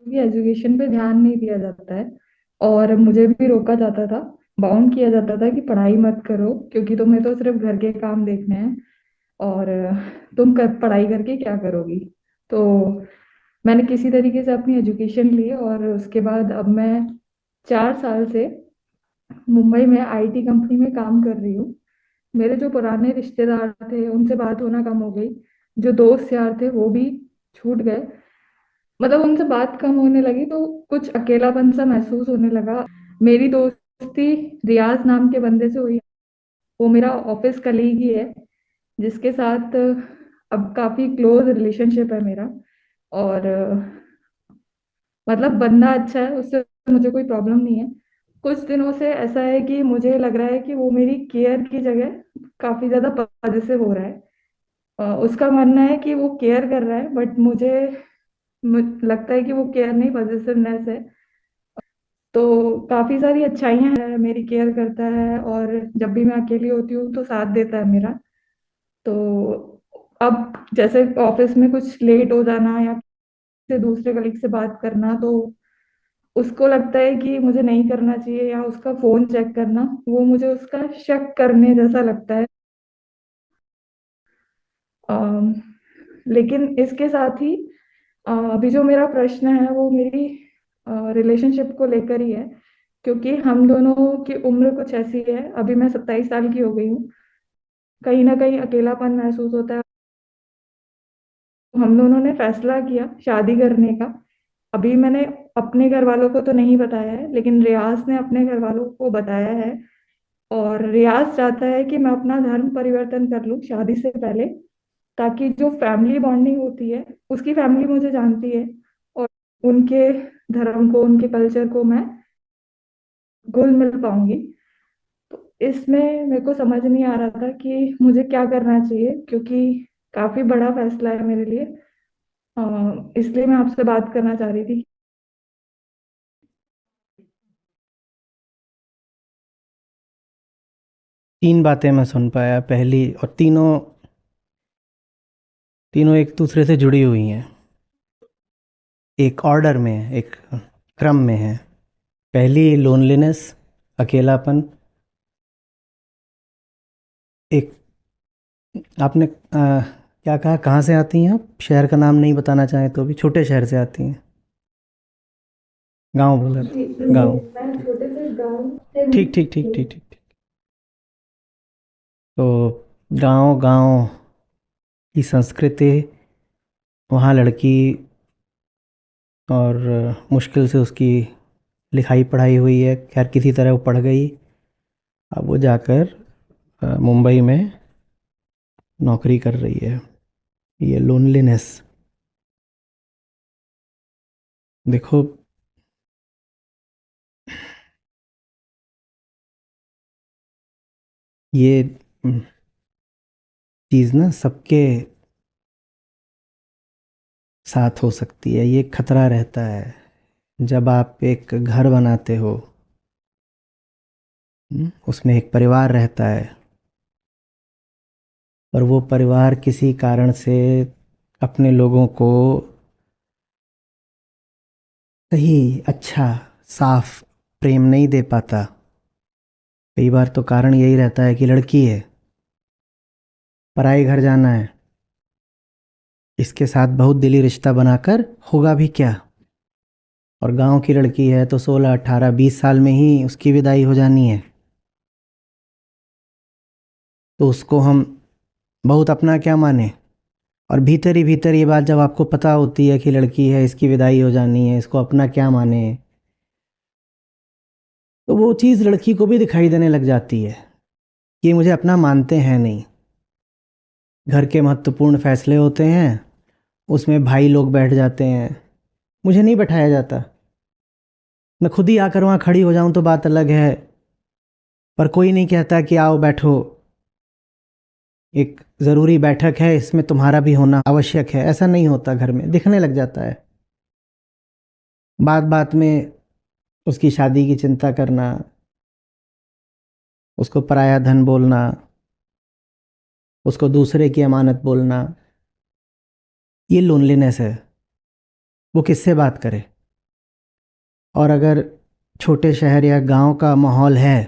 कि एजुकेशन पे ध्यान नहीं दिया जाता है। और मुझे भी रोका जाता था, बाउंड किया जाता था कि पढ़ाई मत करो क्योंकि तुम्हें तो सिर्फ घर के काम देखने हैं। और पढ़ाई करके क्या करोगी। तो मैंने किसी तरीके से अपनी एजुकेशन ली और उसके बाद अब मैं 4 साल से मुंबई में आईटी कंपनी में काम कर रही हूँ। मेरे जो पुराने रिश्तेदार थे उनसे बात होना कम हो गई। जो दोस्त यार थे वो भी छूट गए। मतलब उनसे बात कम होने लगी तो कुछ अकेलापन सा महसूस होने लगा। मेरी दोस्ती रियाज नाम के बंदे से हुई। वो मेरा ऑफिस कलीग ही है, जिसके साथ अब काफी क्लोज रिलेशनशिप है मेरा। और मतलब बंदा अच्छा है, उससे मुझे कोई प्रॉब्लम नहीं है। कुछ दिनों से ऐसा है कि मुझे लग रहा है कि वो मेरी केयर की जगह काफी ज्यादा पॉजिटिव हो रहा है। उसका मानना है कि वो केयर कर रहा है, बट लगता है कि वो केयर नहीं, पॉजिटिवनेस है। तो काफी सारी अच्छाइयाँ हैं, मेरी केयर करता है और जब भी मैं अकेली होती हूँ तो साथ देता है मेरा। तो अब जैसे ऑफिस में कुछ लेट हो जाना या से दूसरे कलीग से बात करना, तो उसको लगता है कि मुझे नहीं करना चाहिए, या उसका फोन चेक करना वो मुझे उसका शक करने जैसा लगता है। अम, लेकिन इसके साथ ही अभी जो मेरा प्रश्न है वो मेरी रिलेशनशिप को लेकर ही है। क्योंकि हम दोनों की उम्र कुछ ऐसी है, अभी मैं 27 साल की हो गई हूँ। कहीं ना कहीं अकेलापन महसूस होता है। हम दोनों ने फैसला किया शादी करने का। अभी मैंने अपने घर वालों को तो नहीं बताया है, लेकिन रियाज ने अपने घर वालों को बताया है। और रियाज चाहता है कि मैं अपना धर्म परिवर्तन कर लूं शादी से पहले, ताकि जो फैमिली बॉन्डिंग होती है, उसकी फैमिली मुझे जानती है और उनके धर्म को, उनके कल्चर को मैं घुल मिल पाऊंगी। तो इसमें मेरे को समझ नहीं आ रहा था कि मुझे क्या करना चाहिए, क्योंकि काफी बड़ा फैसला है मेरे लिए। इसलिए मैं आपसे बात करना चाह रही थी। 3 बातें मैं सुन पाया, पहली और तीनों तीनों एक दूसरे से जुड़ी हुई हैं, एक ऑर्डर में है, एक क्रम में है। पहली लोनलीनेस, अकेलापन। एक आपने क्या कहा, कहाँ से आती हैं आप? शहर का नाम नहीं बताना चाहें तो भी, छोटे शहर से आती हैं। गांव बोला जी, था, जी, गांव। मैं छोटे से गांव से हूँ। ठीक ठीक ठीक ठीक ठीक ठीक। तो गांव गांव की संस्कृति, वहाँ लड़की, और मुश्किल से उसकी लिखाई पढ़ाई हुई है, खैर किसी तरह वो पढ़ गई। अब वो जाकर मुंबई में नौकरी कर रही है। ये लोनलीनेस, देखो, ये चीज़ ना सबके साथ हो सकती है। ये खतरा रहता है जब आप एक घर बनाते हो। उसमें एक परिवार रहता है, और वो परिवार किसी कारण से अपने लोगों को सही, अच्छा, साफ प्रेम नहीं दे पाता। कई बार तो कारण यही रहता है कि लड़की है, पराए घर जाना है, इसके साथ बहुत दिली रिश्ता बनाकर होगा भी क्या। और गांव की लड़की है तो 16 18 20 साल में ही उसकी विदाई हो जानी है। तो उसको हम बहुत अपना क्या माने। और भीतर ही भीतर ये बात जब आपको पता होती है कि लड़की है, इसकी विदाई हो जानी है, इसको अपना क्या माने, तो वो चीज़ लड़की को भी दिखाई देने लग जाती है कि ये मुझे अपना मानते हैं नहीं। घर के महत्वपूर्ण फैसले होते हैं, उसमें भाई लोग बैठ जाते हैं, मुझे नहीं बैठाया जाता। मैं खुद ही आकर वहाँ खड़ी हो जाऊँ तो बात अलग है, पर कोई नहीं कहता कि आओ बैठो, एक ज़रूरी बैठक है, इसमें तुम्हारा भी होना आवश्यक है। ऐसा नहीं होता, घर में दिखने लग जाता है। बात बात में उसकी शादी की चिंता करना, उसको पराया धन बोलना, उसको दूसरे की अमानत बोलना, ये लोनलीनेस है। वो किससे बात करे? और अगर छोटे शहर या गांव का माहौल है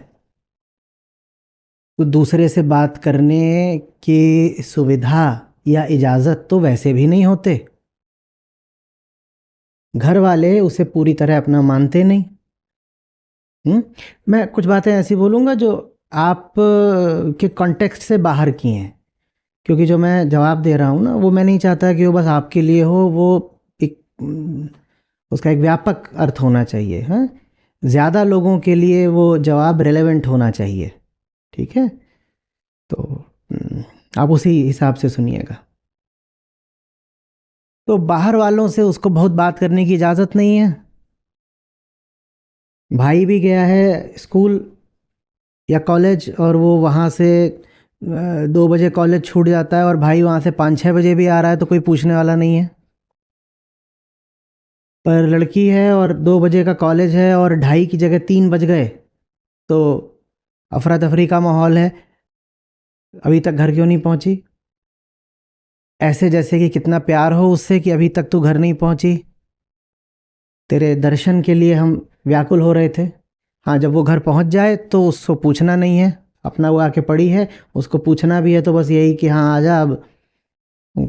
तो दूसरे से बात करने की सुविधा या इजाज़त तो वैसे भी नहीं होते। घर वाले उसे पूरी तरह अपना मानते नहीं। हुँ? मैं कुछ बातें ऐसी बोलूँगा जो आप के कॉन्टेक्स्ट से बाहर की हैं, क्योंकि जो मैं जवाब दे रहा हूँ ना, वो मैं नहीं चाहता कि वो बस आपके लिए हो, वो एक उसका एक व्यापक अर्थ होना चाहिए, हाँ? ज़्यादा लोगों के लिए वो जवाब रिलेवेंट होना चाहिए, ठीक है? तो आप उसी हिसाब से सुनिएगा। तो बाहर वालों से उसको बहुत बात करने की इजाज़त नहीं है। भाई भी गया है स्कूल या कॉलेज और वो वहाँ से 2 बजे कॉलेज छूट जाता है और भाई वहाँ से 5-6 बजे भी आ रहा है तो कोई पूछने वाला नहीं है। पर लड़की है और 2 बजे का कॉलेज है और 2:30 की जगह 3 बज गए तो अफरा तफरी का माहौल है। अभी तक घर क्यों नहीं पहुंची? ऐसे जैसे कि कितना प्यार हो उससे कि अभी तक तू घर नहीं पहुंची। तेरे दर्शन के लिए हम व्याकुल हो रहे थे। हाँ, जब वो घर पहुंच जाए तो उसको पूछना नहीं है, अपना वो आके पड़ी है। उसको पूछना भी है तो बस यही कि हाँ आजा, अब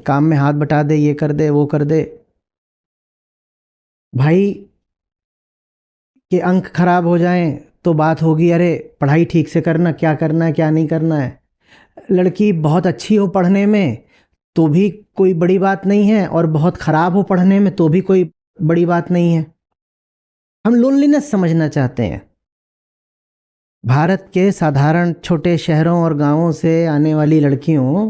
काम में हाथ बटा दे, ये कर दे, वो कर दे। भाई के अंक खराब हो जाएं तो बात होगी, अरे पढ़ाई ठीक से करना है क्या नहीं करना है। लड़की बहुत अच्छी हो पढ़ने में तो भी कोई बड़ी बात नहीं है और बहुत खराब हो पढ़ने में तो भी कोई बड़ी बात नहीं है। हम लोनलीनेस समझना चाहते हैं। भारत के साधारण छोटे शहरों और गांवों से आने वाली लड़कियों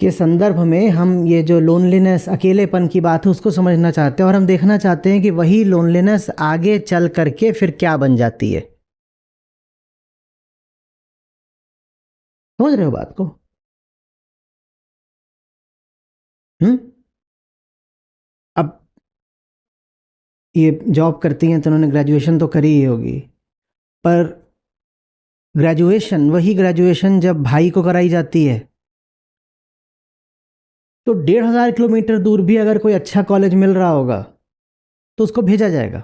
के संदर्भ में हम ये जो लोनलीनेस, अकेलेपन की बात है उसको समझना चाहते हैं और हम देखना चाहते हैं कि वही लोनलीनेस आगे चल करके फिर क्या बन जाती है। समझ रहे हो बात को? हम्म। अब ये जॉब करती हैं तो उन्होंने ग्रेजुएशन तो करी ही होगी, पर ग्रेजुएशन, वही ग्रेजुएशन जब भाई को कराई जाती है तो 1,500 किलोमीटर दूर भी अगर कोई अच्छा कॉलेज मिल रहा होगा तो उसको भेजा जाएगा।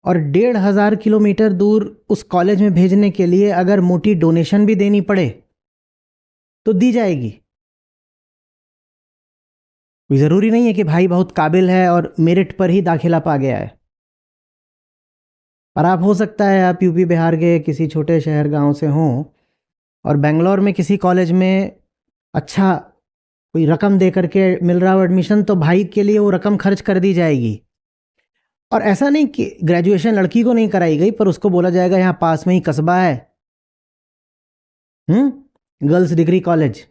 और 1,500 किलोमीटर दूर उस कॉलेज में भेजने के लिए अगर मोटी डोनेशन भी देनी पड़े तो दी जाएगी। कोई ज़रूरी नहीं है कि भाई बहुत काबिल है और मेरिट पर ही दाखिला पा गया है। और आप, हो सकता है आप यूपी बिहार के किसी छोटे शहर गांव से हों और बेंगलोर में किसी कॉलेज में अच्छा कोई रकम दे करके मिल रहा हो एडमिशन, तो भाई के लिए वो रकम खर्च कर दी जाएगी। और ऐसा नहीं कि ग्रेजुएशन लड़की को नहीं कराई गई, पर उसको बोला जाएगा यहाँ पास में ही कस्बा है, गर्ल्स डिग्री कॉलेज,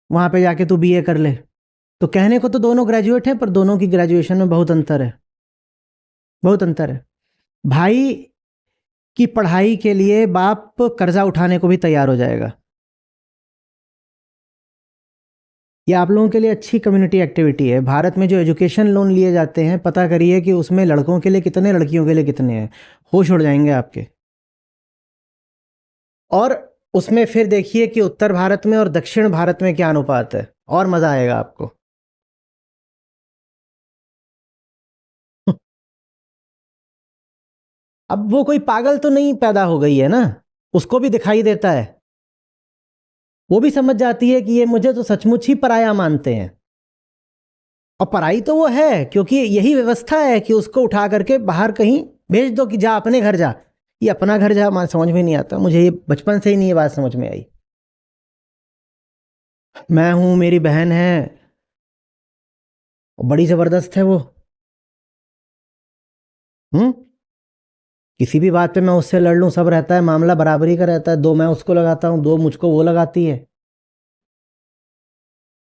वहाँ पे जाके तू बीए कर ले। तो कहने को तो दोनों ग्रेजुएट हैं पर दोनों की ग्रेजुएशन में बहुत अंतर है, बहुत अंतर है। भाई की पढ़ाई के लिए बाप कर्जा उठाने को भी तैयार हो जाएगा। ये आप लोगों के लिए अच्छी कम्युनिटी एक्टिविटी है। भारत में जो एजुकेशन लोन लिए जाते हैं, पता करिए कि उसमें लड़कों के लिए कितने, लड़कियों के लिए कितने हैं। होश उड़ जाएंगे आपके। और उसमें फिर देखिए कि उत्तर भारत में और दक्षिण भारत में क्या अनुपात है, और मजा आएगा आपको। अब वो कोई पागल तो नहीं पैदा हो गई है ना, उसको भी दिखाई देता है। वो भी समझ जाती है कि ये मुझे तो सचमुच ही पराया मानते हैं। और पराई तो वो है क्योंकि यही व्यवस्था है कि उसको उठा करके बाहर कहीं भेज दो कि जा अपने घर जा। ये अपना घर जा समझ में नहीं आता मुझे, ये बचपन से ही नहीं ये बात समझ में आई। मैं हूं, मेरी बहन है, बड़ी जबरदस्त है वो। हम्म। किसी भी बात पे मैं उससे लड़ लूं सब रहता है, मामला बराबरी का रहता है। दो मैं उसको लगाता हूं, दो मुझको वो लगाती है।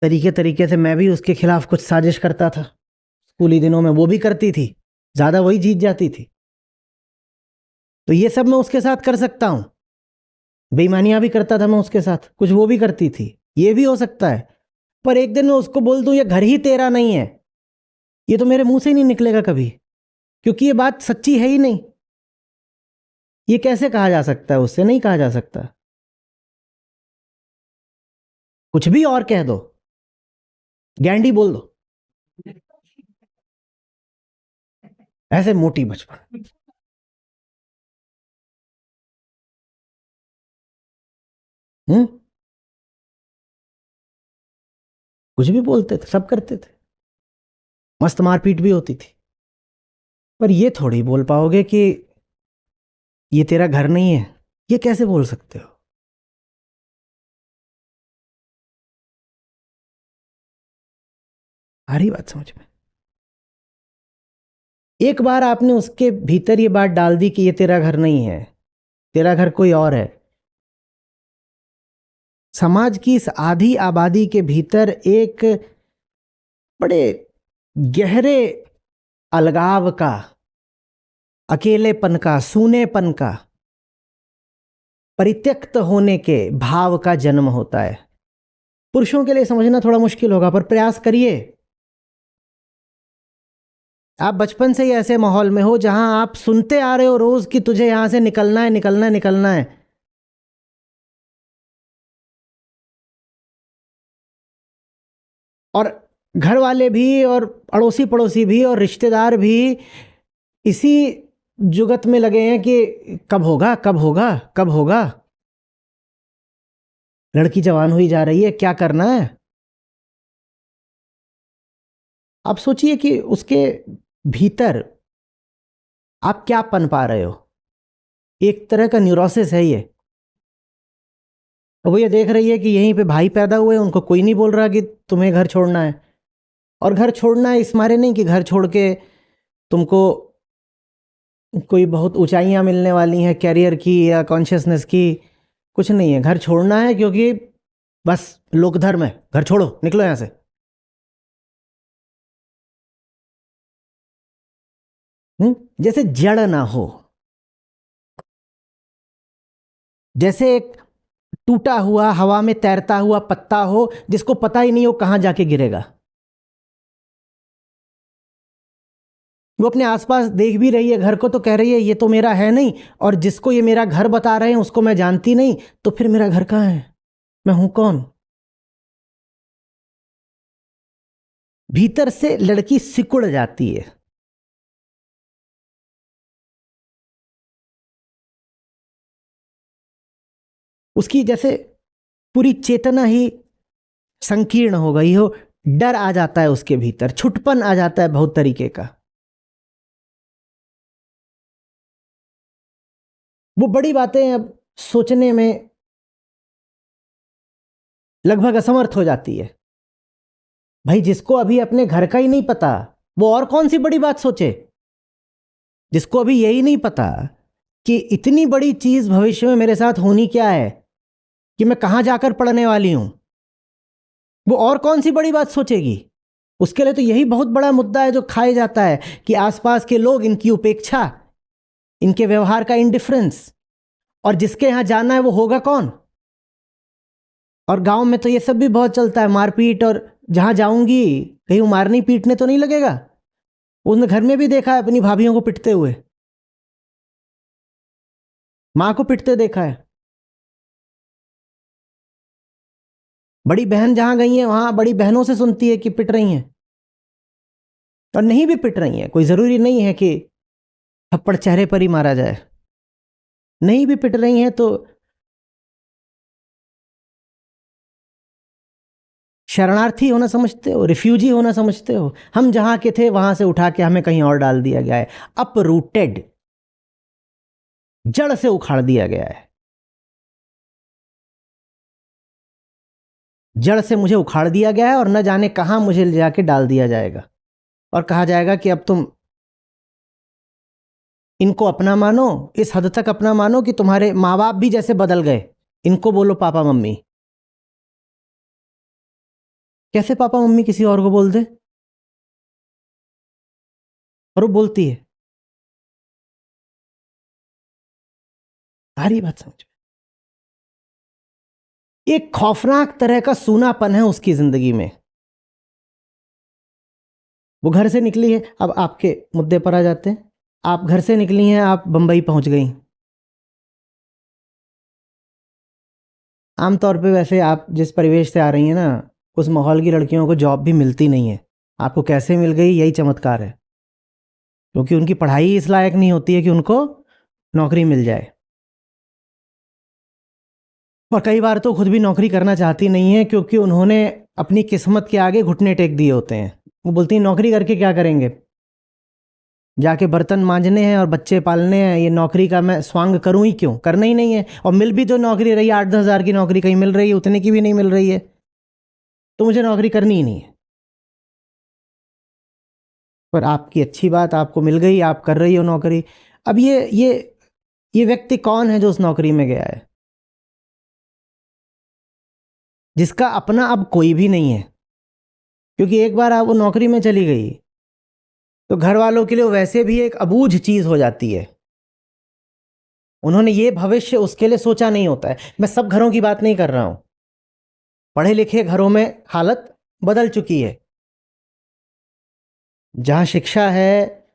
तरीके तरीके से मैं भी उसके खिलाफ कुछ साजिश करता था। स्कूली दिनों में वो भी करती थी, ज्यादा वही जीत जाती थी। तो ये सब मैं उसके साथ कर सकता हूं। बेईमानियां भी करता था मैं उसके साथ, कुछ वो भी करती थी, ये भी हो सकता है। पर एक दिन मैं उसको बोल दूं ये घर ही तेरा नहीं है, ये तो मेरे मुंह से ही नहीं निकलेगा कभी, क्योंकि ये बात सच्ची है ही नहीं। ये कैसे कहा जा सकता है? उससे नहीं कहा जा सकता। कुछ भी और कह दो, गैंडी बोल दो, ऐसे मोटी बचपन। हम्म। कुछ भी बोलते थे, सब करते थे, मस्त मारपीट भी होती थी। पर ये थोड़ी बोल पाओगे कि ये तेरा घर नहीं है। ये कैसे बोल सकते हो? आ रही बात समझ में? एक बार आपने उसके भीतर ये बात डाल दी कि ये तेरा घर नहीं है, तेरा घर कोई और है। समाज की इस आधी आबादी के भीतर एक बड़े गहरे अलगाव का, अकेलेपन का, सूनेपन का, परित्यक्त होने के भाव का जन्म होता है। पुरुषों के लिए समझना थोड़ा मुश्किल होगा, पर प्रयास करिए। आप बचपन से ही ऐसे माहौल में हो जहां आप सुनते आ रहे हो रोज कि तुझे यहां से निकलना है, निकलना है, निकलना है। और घर वाले भी, और अड़ोसी पड़ोसी भी, और रिश्तेदार भी इसी जुगत में लगे हैं कि कब होगा, कब होगा, कब होगा। लड़की जवान हुई जा रही है, क्या करना है? आप सोचिए कि उसके भीतर आप क्या पन पा रहे हो। एक तरह का न्यूरोसिस है ये। और वो ये देख रही है कि यहीं पे भाई पैदा हुए, उनको कोई नहीं बोल रहा कि तुम्हें घर छोड़ना है। और घर छोड़ना है इस मारे नहीं कि घर छोड़ के तुमको कोई बहुत ऊंचाइयां मिलने वाली हैं कैरियर की या कॉन्शियसनेस की। कुछ नहीं है, घर छोड़ना है क्योंकि बस लोक धर्म है, घर छोड़ो, निकलो यहां से। जैसे जड़ ना हो, जैसे एक टूटा हुआ हवा में तैरता हुआ पत्ता हो जिसको पता ही नहीं हो कहां जाके गिरेगा। वो अपने आसपास देख भी रही है घर को, तो कह रही है ये तो मेरा है नहीं, और जिसको ये मेरा घर बता रहे हैं उसको मैं जानती नहीं, तो फिर मेरा घर कहाँ है? मैं हूं कौन? भीतर से लड़की सिकुड़ जाती है। उसकी जैसे पूरी चेतना ही संकीर्ण हो गई हो। डर आ जाता है उसके भीतर, छुटपन आ जाता है बहुत तरीके का। वो बड़ी बातें अब सोचने में लगभग असमर्थ हो जाती है। भाई, जिसको अभी अपने घर का ही नहीं पता, वो और कौन सी बड़ी बात सोचे? जिसको अभी यही नहीं पता कि इतनी बड़ी चीज भविष्य में मेरे साथ होनी क्या है, कि मैं कहां जाकर पढ़ने वाली हूं, वो और कौन सी बड़ी बात सोचेगी? उसके लिए तो यही बहुत बड़ा मुद्दा है जो खाया जाता है, कि आसपास के लोग, इनकी उपेक्षा, इनके व्यवहार का इंडिफरेंस, और जिसके यहां जाना है वो होगा कौन? और गांव में तो ये सब भी बहुत चलता है, मारपीट। और जहां जाऊंगी कहीं वो मारने पीटने तो नहीं लगेगा? उसने घर में भी देखा है अपनी भाभीियों को पिटते हुए, माँ को पिटते देखा है। बड़ी बहन जहां गई है वहां बड़ी बहनों से सुनती है कि पिट रही हैं। और नहीं भी पिट रही हैं, कोई जरूरी नहीं है कि थप्पड़ चेहरे पर ही मारा जाए। नहीं भी पिट रही हैं तो शरणार्थी होना समझते हो, रिफ्यूजी होना समझते हो? हम जहां के थे वहां से उठा के हमें कहीं और डाल दिया गया है। अपरूटेड, जड़ से उखाड़ दिया गया है। जड़ से मुझे उखाड़ दिया गया है, और न जाने कहां मुझे ले जाके डाल दिया जाएगा। और कहा जाएगा कि अब तुम इनको अपना मानो, इस हद तक अपना मानो कि तुम्हारे माँ बाप भी जैसे बदल गए, इनको बोलो पापा मम्मी। कैसे पापा मम्मी किसी और को बोल दे? और वो बोलती है। सारी बात समझ में। एक खौफनाक तरह का सूनापन है उसकी जिंदगी में। वो घर से निकली है, अब आपके मुद्दे पर आ जाते हैं। आप घर से निकली हैं, आप बंबई पहुंच गई। आमतौर पे वैसे आप जिस परिवेश से आ रही हैं ना, उस माहौल की लड़कियों को जॉब भी मिलती नहीं है। आपको कैसे मिल गई, यही चमत्कार है। क्योंकि उनकी पढ़ाई इस लायक नहीं होती है कि उनको नौकरी मिल जाए। और कई बार तो खुद भी नौकरी करना चाहती नहीं है, क्योंकि उन्होंने अपनी किस्मत के आगे घुटने टेक दिए होते हैं। वो बोलती हैं नौकरी करके क्या करेंगे, जाके बर्तन मांजने हैं और बच्चे पालने हैं, ये नौकरी का मैं स्वांग करूं ही क्यों, करना ही नहीं है। और मिल भी जो नौकरी रही है 8-10 हज़ार की नौकरी कहीं मिल रही है, उतने की भी नहीं मिल रही है, तो मुझे नौकरी करनी ही नहीं है। पर आपकी अच्छी बात, आपको मिल गई, आप कर रही हो नौकरी। अब ये व्यक्ति कौन है जो उस नौकरी में गया है, जिसका अपना अब कोई भी नहीं है? क्योंकि एक बार आप वो नौकरी में चली गई तो घर वालों के लिए वैसे भी एक अबूझ चीज हो जाती है। उन्होंने ये भविष्य उसके लिए सोचा नहीं होता है। मैं सब घरों की बात नहीं कर रहा हूं, पढ़े लिखे घरों में हालत बदल चुकी है। जहां शिक्षा है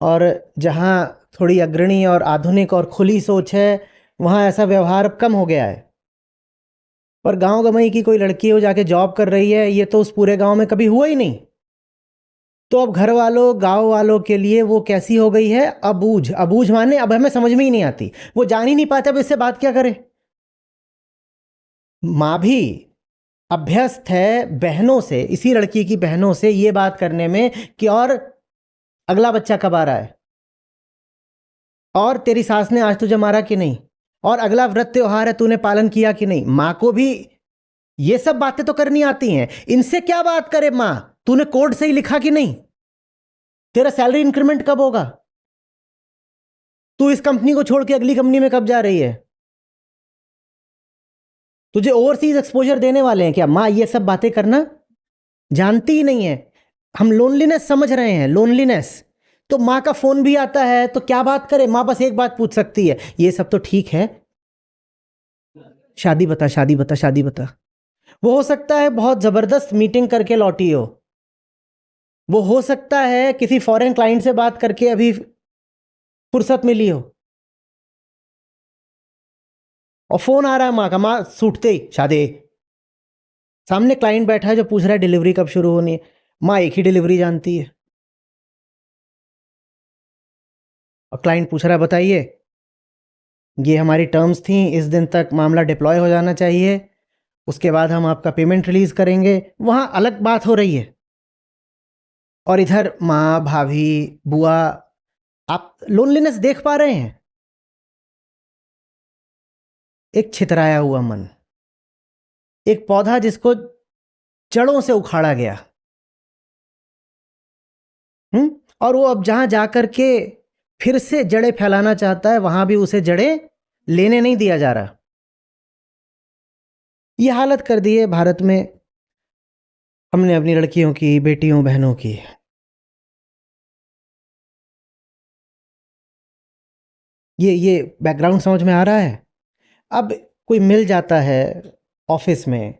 और जहां थोड़ी अग्रणी और आधुनिक और खुली सोच है, वहां ऐसा व्यवहार अब कम हो गया है। पर गांव गंवई की कोई लड़की हो जाके जॉब कर रही है, ये तो उस पूरे गांव में कभी हुआ ही नहीं। तो अब घर वालों गांव वालों के लिए वो कैसी हो गई है, अबूझ। अबूझ माने अब हमें समझ में ही नहीं आती, वो जान ही नहीं पाते अब इससे बात क्या करें। माँ भी अभ्यस्त है बहनों से, इसी लड़की की बहनों से ये बात करने में कि और अगला बच्चा कब आ रहा है, और तेरी सास ने आज तुझे मारा कि नहीं, और अगला व्रत त्योहार है तूने पालन किया कि नहीं। माँ को भी ये सब बातें तो करनी आती हैं। इनसे क्या बात करे माँ, तूने कोड सही लिखा कि नहीं, तेरा सैलरी इंक्रीमेंट कब होगा, तू इस कंपनी को छोड़ के अगली कंपनी में कब जा रही है, तुझे ओवरसीज एक्सपोजर देने वाले हैं क्या? माँ ये सब बातें करना जानती ही नहीं है। हम लोनलीनेस समझ रहे हैं, लोनलीनेस। तो माँ का फोन भी आता है तो क्या बात करे, माँ बस एक बात पूछ सकती है, ये सब तो ठीक है, शादी बता, शादी बता, शादी बता। वो हो सकता है बहुत जबरदस्त मीटिंग करके लौटी हो, वो हो सकता है किसी फॉरेन क्लाइंट से बात करके अभी फुर्सत मिली हो, और फोन आ रहा है माँ का, माँ सूटते ही शादी। सामने क्लाइंट बैठा है जो पूछ रहा है डिलीवरी कब शुरू होनी है, माँ एक ही डिलीवरी जानती है। और क्लाइंट पूछ रहा है बताइए, ये हमारी टर्म्स थी, इस दिन तक मामला डिप्लॉय हो जाना चाहिए, उसके बाद हम आपका पेमेंट रिलीज करेंगे। वहां अलग बात हो रही है, और इधर माँ भाभी बुआ, आप लोनलीनेस देख पा रहे हैं। एक छितराया हुआ मन, एक पौधा जिसको जड़ों से उखाड़ा गया। और वो अब जहां जाकर के फिर से जड़ें फैलाना चाहता है, वहां भी उसे जड़ें लेने नहीं दिया जा रहा। ये हालत कर दी है भारत में हमने अपनी लड़कियों की, बेटियों, बहनों की। ये बैकग्राउंड समझ में आ रहा है? अब कोई मिल जाता है ऑफिस में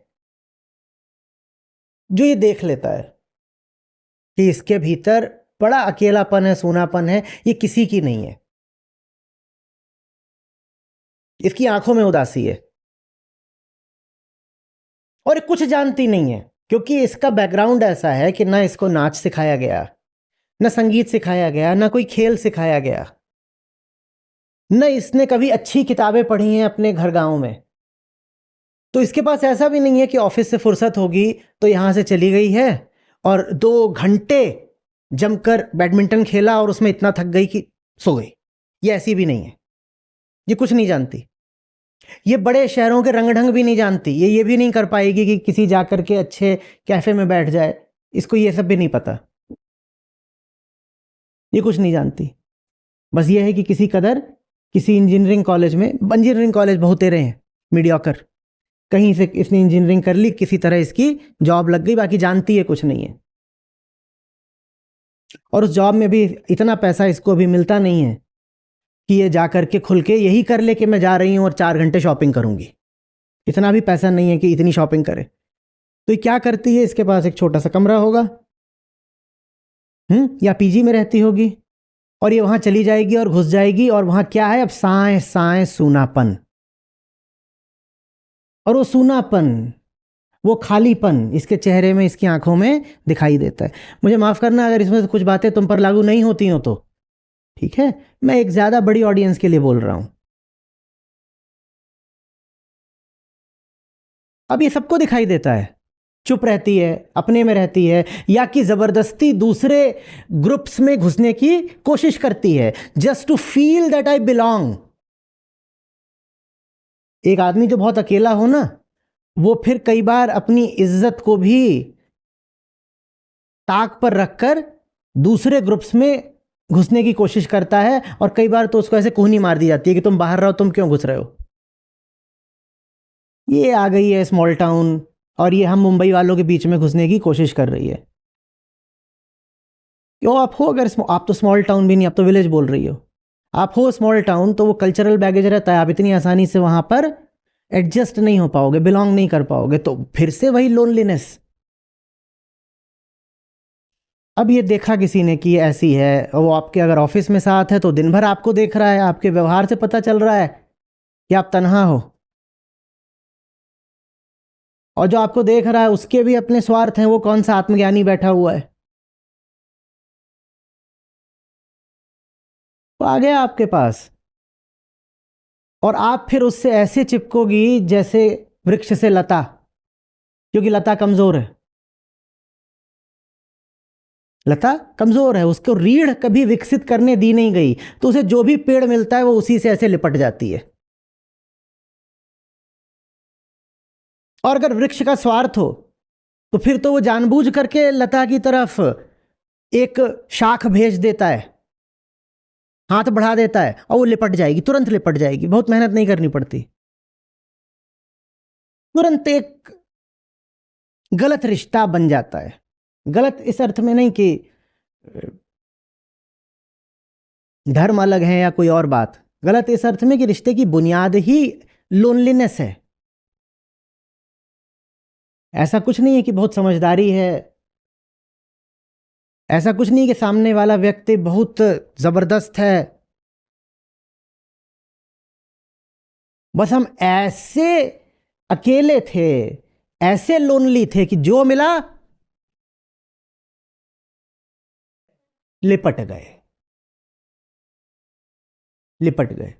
जो ये देख लेता है कि इसके भीतर बड़ा अकेलापन है, सूनापन है, ये किसी की नहीं है, इसकी आंखों में उदासी है, और ये कुछ जानती नहीं है। क्योंकि इसका बैकग्राउंड ऐसा है कि ना इसको नाच सिखाया गया, ना संगीत सिखाया गया, ना कोई खेल सिखाया गया, न इसने कभी अच्छी किताबें पढ़ी हैं अपने घर गांव में। तो इसके पास ऐसा भी नहीं है कि ऑफिस से फुर्सत होगी तो यहां से चली गई है और 2 घंटे जमकर बैडमिंटन खेला और उसमें इतना थक गई कि सो गई। ये ऐसी भी नहीं है, ये कुछ नहीं जानती, ये बड़े शहरों के रंग ढंग भी नहीं जानती, ये भी नहीं कर पाएगी कि किसी जाकर के अच्छे कैफे में बैठ जाए, इसको ये सब भी नहीं पता, ये कुछ नहीं जानती। बस ये है कि किसी कदर किसी इंजीनियरिंग कॉलेज में, इंजीनियरिंग कॉलेज बहुत तेरे हैं मीडियोकर, कहीं से इसने इंजीनियरिंग कर ली, किसी तरह इसकी जॉब लग गई, बाकी जानती है कुछ नहीं है। और उस जॉब में भी इतना पैसा इसको अभी मिलता नहीं है कि ये जा करके खुल के यही कर ले कि मैं जा रही हूं और 4 घंटे शॉपिंग करूंगी। इतना भी पैसा नहीं है कि इतनी शॉपिंग करे। तो ये क्या करती है, इसके पास एक छोटा सा कमरा होगा, या पीजी में रहती होगी, और ये वहां चली जाएगी और घुस जाएगी, और वहां क्या है, अब साए साए सूनापन। और वो सूनापन वो खालीपन इसके चेहरे में, इसकी आंखों में दिखाई देता है। मुझे माफ़ करना अगर इसमें से कुछ बातें तुम पर लागू नहीं होती हो तो, ठीक है, मैं एक ज़्यादा बड़ी ऑडियंस के लिए बोल रहा हूं। अब ये सबको दिखाई देता है, चुप रहती है, अपने में रहती है, या कि ज़बरदस्ती दूसरे ग्रुप्स में घुसने की कोशिश करती है, just to feel that I belong. एक आदमी जो बहुत अकेला हो ना, वो फिर कई बार अपनी इज्जत को भी ताक पर रखकर दूसरे ग्रुप्स में घुसने की कोशिश करता है, और कई बार तो उसको ऐसे कोहनी मार दी जाती है कि तुम बाहर रहो, तुम क्यों घुस रहे हो। ये आ गई है स्मॉल टाउन, और ये हम मुंबई वालों के बीच में घुसने की कोशिश कर रही है। क्यों आप हो, अगर आप तो स्मॉल टाउन भी नहीं, आप तो विलेज बोल रही हो, आप हो स्मॉल टाउन, तो वो कल्चरल बैगेज रहता है, आप इतनी आसानी से वहां पर एडजस्ट नहीं हो पाओगे, बिलोंग नहीं कर पाओगे, तो फिर से वही लोनलीनेस। अब ये देखा किसी ने कि ये ऐसी है, और वो आपके अगर ऑफिस में साथ है तो दिन भर आपको देख रहा है, आपके व्यवहार से पता चल रहा है कि आप तन्हा हो, और जो आपको देख रहा है उसके भी अपने स्वार्थ हैं, वो कौन सा आत्मज्ञानी बैठा हुआ है, वो आ गया आपके पास, और आप फिर उससे ऐसे चिपकोगी जैसे वृक्ष से लता, क्योंकि लता कमजोर है, लता कमजोर है, उसको रीढ़ कभी विकसित करने दी नहीं गई, तो उसे जो भी पेड़ मिलता है वो उसी से ऐसे लिपट जाती है। और अगर वृक्ष का स्वार्थ हो तो फिर तो वो जानबूझ करके लता की तरफ एक शाख भेज देता है, हाथ बढ़ा देता है, और वो लिपट जाएगी, तुरंत लिपट जाएगी, बहुत मेहनत नहीं करनी पड़ती, तुरंत एक गलत रिश्ता बन जाता है। गलत इस अर्थ में नहीं कि धर्म अलग है या कोई और बात, गलत इस अर्थ में कि रिश्ते की बुनियाद ही लोनलीनेस है। ऐसा कुछ नहीं है कि बहुत समझदारी है, ऐसा कुछ नहीं कि सामने वाला व्यक्ति बहुत जबरदस्त है, बस हम ऐसे अकेले थे, ऐसे लोनली थे कि जो मिला लिपट गए, लिपट गए।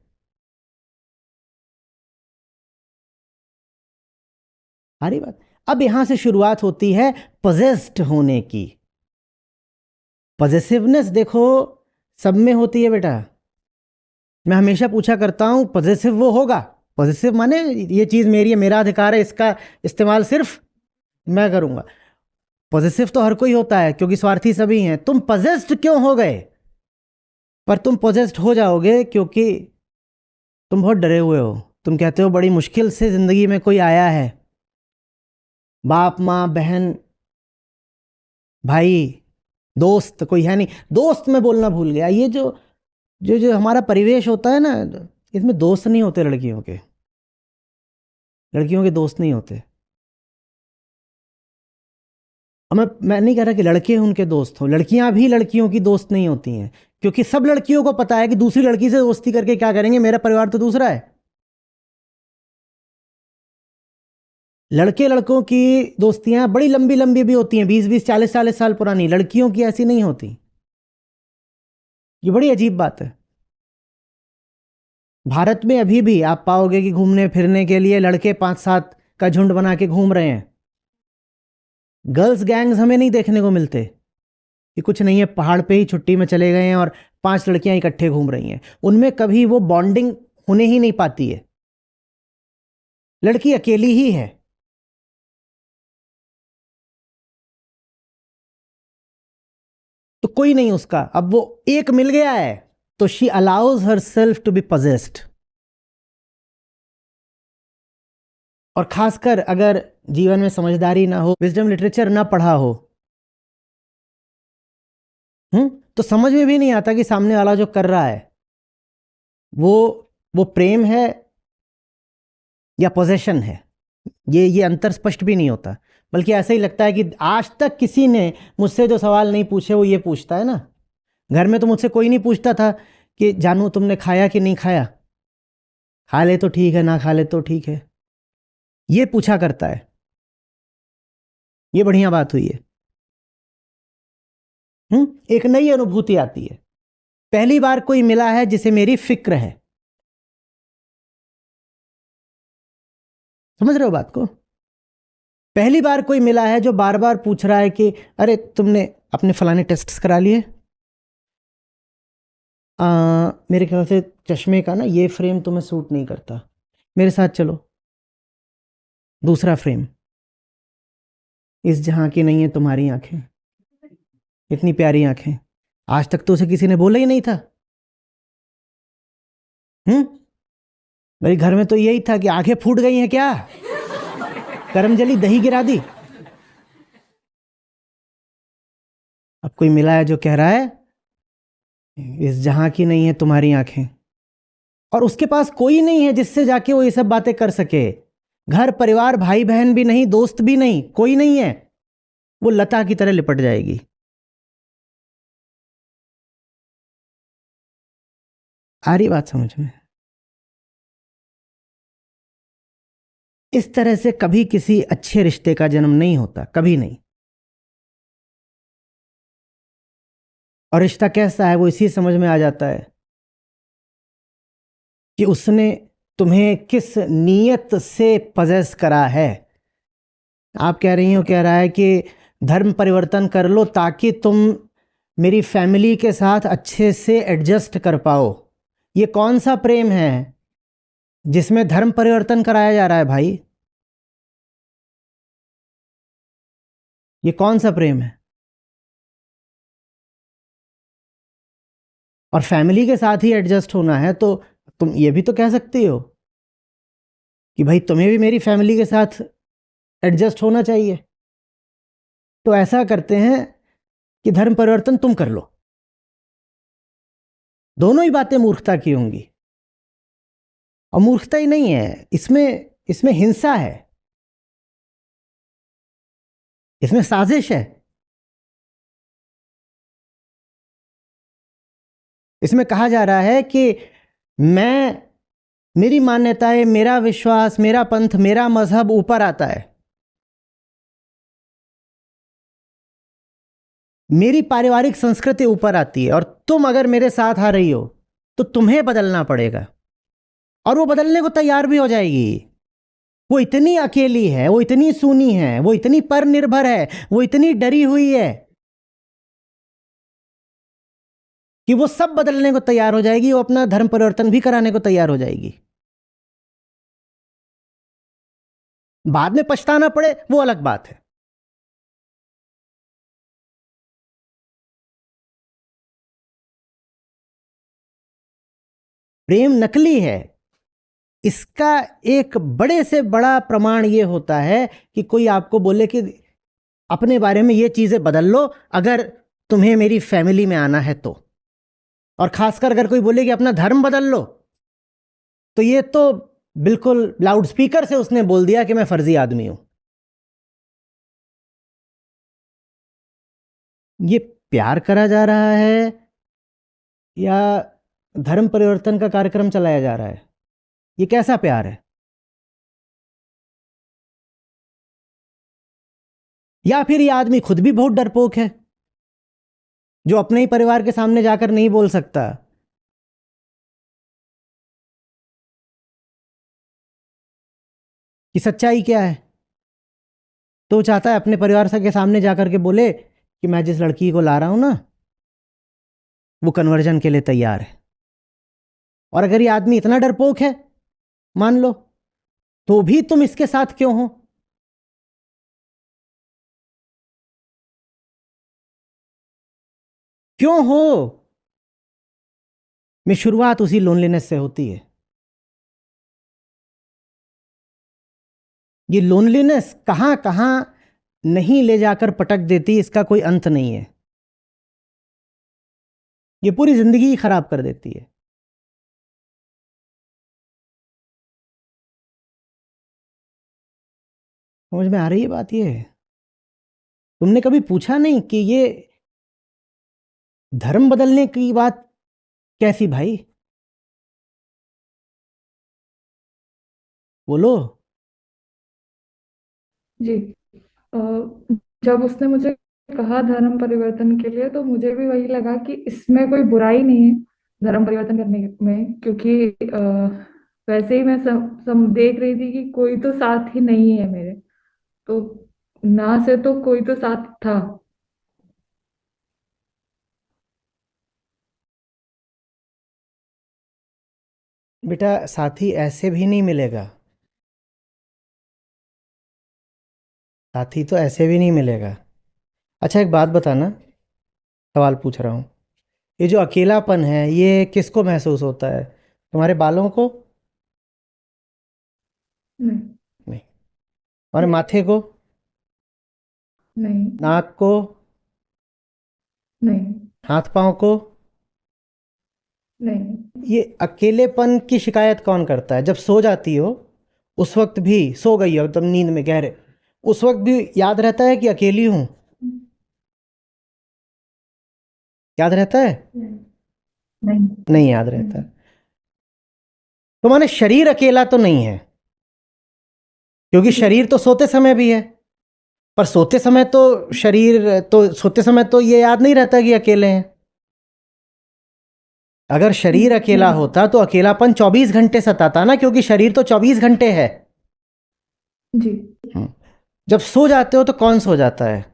अरे बात, अब यहां से शुरुआत होती है पजेस्ड होने की। पजेसिवनेस देखो सब में होती है बेटा, मैं हमेशा पूछा करता हूं पजेसिव वो होगा, पजेसिव माने ये चीज मेरी है, मेरा अधिकार है, इसका इस्तेमाल सिर्फ मैं करूंगा। पॉजिटिव तो हर कोई होता है क्योंकि स्वार्थी सभी हैं। तुम पजेस्ड क्यों हो गए? पर तुम पजेस्ड हो जाओगे क्योंकि तुम बहुत डरे हुए हो। तुम कहते हो बड़ी मुश्किल से जिंदगी में कोई आया है, बाप माँ बहन भाई दोस्त कोई है नहीं। दोस्त मैं बोलना भूल गया, ये जो जो जो हमारा परिवेश होता है ना, इसमें दोस्त नहीं होते लड़कियों के, लड़कियों के दोस्त नहीं होते। और मैं नहीं कह रहा कि लड़के उनके दोस्त हों, लड़कियां भी लड़कियों की दोस्त नहीं होती हैं, क्योंकि सब लड़कियों को पता है कि दूसरी लड़की से दोस्ती करके क्या करेंगे, मेरा परिवार तो दूसरा है। लड़के लड़कों की दोस्तियां बड़ी लंबी लंबी भी होती हैं, 20-20 40-40 साल पुरानी, लड़कियों की ऐसी नहीं होती। ये बड़ी अजीब बात है। भारत में अभी भी आप पाओगे कि घूमने फिरने के लिए लड़के 5-7 का झुंड बना के घूम रहे हैं। गर्ल्स गैंग्स हमें नहीं देखने को मिलते कि कुछ नहीं है, पहाड़ पे ही छुट्टी में चले गए हैं और 5 लड़कियां इकट्ठे घूम रही हैं। उनमें कभी वो बॉन्डिंग होने ही नहीं पाती है, लड़की अकेली ही है। तो कोई नहीं उसका, अब वो एक मिल गया है तो she allows herself to be possessed. और खासकर अगर जीवन में समझदारी ना हो, विजडम लिटरेचर ना पढ़ा हो, तो समझ में भी नहीं आता कि सामने वाला जो कर रहा है वो वो प्रेम है या पोजेशन है। ये अंतर स्पष्ट भी नहीं होता, बल्कि ऐसा ही लगता है कि आज तक किसी ने मुझसे जो सवाल नहीं पूछे वो ये पूछता है ना। घर में तो मुझसे कोई नहीं पूछता था कि जानू तुमने खाया कि नहीं खाया, खा ले तो ठीक है, ना खा ले तो ठीक है, ये पूछा करता है। ये बढ़िया बात हुई है। एक नई अनुभूति आती है। पहली बार कोई मिला है जिसे मेरी फिक्र है। समझ रहे हो बात को? पहली बार कोई मिला है जो बार बार पूछ रहा है कि अरे तुमने अपने फलाने टेस्ट करा लिए? मेरे ख्याल से चश्मे का ना ये फ्रेम तुम्हें सूट नहीं करता, मेरे साथ चलो। दूसरा फ्रेम, इस जहां की नहीं है तुम्हारी आंखें। इतनी प्यारी आंखें, आज तक तो उसे किसी ने बोला ही नहीं था। मेरे घर में तो यही था कि आंखें फूट गई हैं क्या, करम जली दही गिरा दी। अब कोई मिला है जो कह रहा है इस जहां की नहीं है तुम्हारी आंखें, और उसके पास कोई नहीं है जिससे जाके वो ये सब बातें कर सके। घर परिवार भाई बहन भी नहीं, दोस्त भी नहीं, कोई नहीं है। वो लता की तरह लिपट जाएगी। आ रही बात समझ में? इस तरह से कभी किसी अच्छे रिश्ते का जन्म नहीं होता, कभी नहीं। और रिश्ता कैसा है वो इसी समझ में आ जाता है कि उसने तुम्हें किस नीयत से पजेस करा है। आप कह रही हो, कह रहा है कि धर्म परिवर्तन कर लो ताकि तुम मेरी फैमिली के साथ अच्छे से एडजस्ट कर पाओ। ये कौन सा प्रेम है जिसमें धर्म परिवर्तन कराया जा रहा है भाई? ये कौन सा प्रेम है? और फैमिली के साथ ही एडजस्ट होना है तो तुम ये भी तो कह सकती हो कि भाई तुम्हें भी मेरी फैमिली के साथ एडजस्ट होना चाहिए। तो ऐसा करते हैं कि धर्म परिवर्तन तुम कर लो। दोनों ही बातें मूर्खता की होंगी। और मूर्खता ही नहीं है, इसमें इसमें हिंसा है, इसमें साजिश है। इसमें कहा जा रहा है कि मैं, मेरी मान्यताएं, मेरा विश्वास, मेरा पंथ, मेरा मजहब ऊपर आता है। मेरी पारिवारिक संस्कृति ऊपर आती है, और तुम अगर मेरे साथ आ रही हो तो तुम्हें बदलना पड़ेगा। और वो बदलने को तैयार भी हो जाएगी। वो इतनी अकेली है, वो इतनी सूनी है, वो इतनी पर निर्भर है, वो इतनी डरी हुई है कि वो सब बदलने को तैयार हो जाएगी। वो अपना धर्म परिवर्तन भी कराने को तैयार हो जाएगी। बाद में पछताना पड़े वो अलग बात है। प्रेम नकली है। इसका एक बड़े से बड़ा प्रमाण ये होता है कि कोई आपको बोले कि अपने बारे में ये चीजें बदल लो अगर तुम्हें मेरी फैमिली में आना है तो। और खासकर अगर कोई बोले कि अपना धर्म बदल लो, तो ये तो बिल्कुल लाउड स्पीकर से उसने बोल दिया कि मैं फर्जी आदमी हूं। ये प्यार करा जा रहा है या धर्म परिवर्तन का कार्यक्रम चलाया जा रहा है? ये कैसा प्यार है? या फिर ये आदमी खुद भी बहुत डरपोक है, जो अपने ही परिवार के सामने जाकर नहीं बोल सकता कि सच्चाई क्या है। तो वो चाहता है अपने परिवार के सामने जाकर के बोले कि मैं जिस लड़की को ला रहा हूं ना, वो कन्वर्जन के लिए तैयार है। और अगर ये आदमी इतना डरपोक है, मान लो, तो भी तुम इसके साथ क्यों हो? क्यों हो? में शुरुआत उसी लोनलीनेस से होती है। ये लोनलीनेस कहां कहां नहीं ले जाकर पटक देती, इसका कोई अंत नहीं है। ये पूरी जिंदगी ही खराब कर देती है। समझ में आ रही है बात? ये तुमने कभी पूछा नहीं कि ये धर्म बदलने की बात कैसी भाई? बोलो। जी। अ, जब उसने मुझे कहा धर्म परिवर्तन के लिए, तो मुझे भी वही लगा कि इसमें कोई बुराई नहीं है धर्म परिवर्तन करने में, क्योंकि वैसे ही मैं देख रही थी कि कोई तो साथ ही नहीं है मेरे। तो ना से तो कोई तो साथ था। बेटा साथी ऐसे भी नहीं मिलेगा। साथी तो ऐसे भी नहीं मिलेगा। अच्छा एक बात बताना, सवाल पूछ रहा हूँ। ये जो अकेलापन है ये किसको महसूस होता है? तुम्हारे बालों को? नहीं। नहीं। तुम्हारे माथे को? नहीं। नाक को? नहीं। हाथ पांव को? नहीं। ये अकेलेपन की शिकायत कौन करता है? जब सो जाती हो उस वक्त भी, सो गई हो एकदम नींद में गहरे, उस वक्त भी याद रहता है कि अकेली हूं? याद रहता है? नहीं। नहीं याद रहता। तो माने शरीर अकेला तो नहीं है, क्योंकि शरीर तो सोते समय भी है। पर सोते समय तो शरीर तो, सोते समय तो ये याद नहीं रहता कि अकेले हैं। अगर शरीर अकेला नहीं। होता तो अकेलापन 24 घंटे सताता ना, क्योंकि शरीर तो 24 घंटे है। जी। हम्म। जब सो जाते हो तो कौन सो जाता है?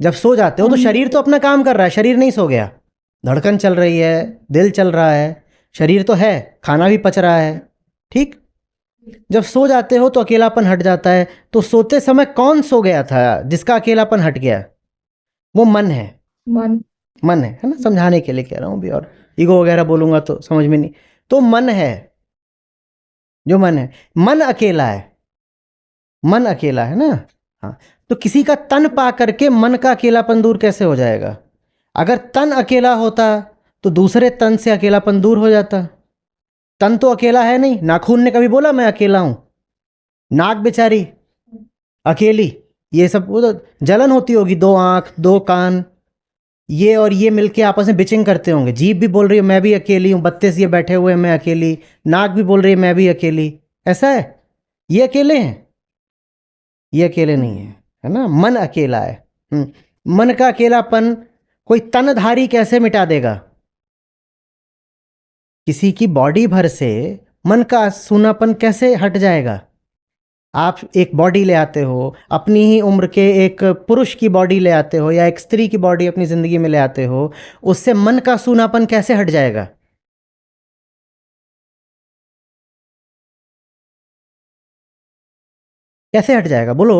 जब सो जाते हो तो हम। शरीर तो अपना काम कर रहा है, शरीर नहीं सो गया। धड़कन चल रही है, दिल चल रहा है, शरीर तो है, खाना भी पच रहा है। ठीक। जब सो जाते हो तो अकेलापन हट जाता है। तो सोते समय कौन सो गया था जिसका अकेलापन हट गया? वो मन है। मन। मन है ना, समझाने के लिए कह रहा हूँ भी, और ईगो वगैरह बोलूंगा तो समझ में नहीं। तो मन है, जो मन है। मन अकेला है। मन अकेला है ना। हाँ। तो किसी का तन पा करके मन का अकेलापन दूर कैसे हो जाएगा? अगर तन अकेला होता तो दूसरे तन से अकेलापन दूर हो जाता। तन तो अकेला है नहीं। नाखून ने कभी बोला मैं अकेला हूं? नाक बेचारी अकेली। ये सब वो तो जलन होती होगी, दो आंख दो कान, ये और ये मिलके आपस में बिचिंग करते होंगे। जीभ भी बोल रही है मैं भी अकेली हूँ, 32 ये बैठे हुए हैं मैं अकेली। नाक भी बोल रही है मैं भी अकेली। ऐसा है? ये अकेले हैं? ये अकेले नहीं है, है ना। मन अकेला है। मन का अकेलापन कोई तनधारी कैसे मिटा देगा? किसी की बॉडी भर से मन का सूनापन कैसे हट जाएगा? आप एक बॉडी ले आते हो, अपनी ही उम्र के एक पुरुष की बॉडी ले आते हो या एक स्त्री की बॉडी अपनी जिंदगी में ले आते हो, उससे मन का सूनापन कैसे हट जाएगा? कैसे हट जाएगा बोलो?